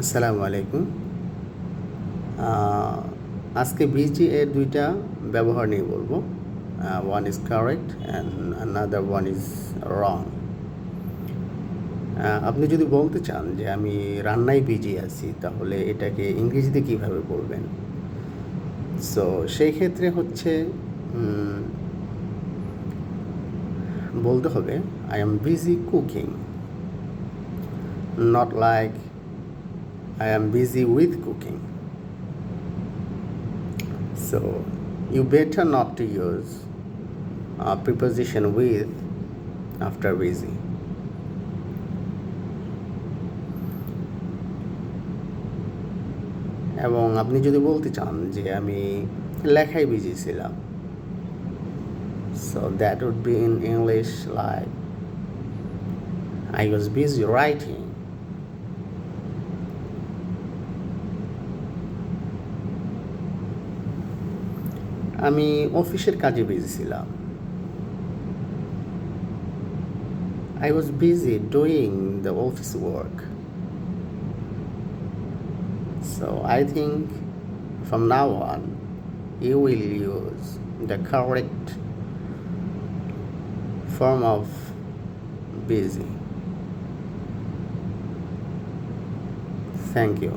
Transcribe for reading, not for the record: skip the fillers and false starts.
আসসালামু আলাইকুম। আহ, আজকে বিজি এর দুইটা ব্যবহার নিয়ে বলবো। One is correct and another one is wrong. আপনি যদি বলতে চান যে আমি রান্নায় বিজি আছি, তাহলে এটাকে ইংরেজিতে কিভাবে বলবেন? সো সেই ক্ষেত্রে হচ্ছে বলতে হবে I am busy cooking, not like I am busy with cooking. So you better not to use preposition with after busy. এবং আপনি যদি বলতে চান যে আমি লেখায় বিজি ছিলাম, so that would be in English like I was busy writing. আমি অফিসের কাজে বিজি ছিলাম, I was busy doing the office work. So I think from now on you will use the correct form of busy. Thank you.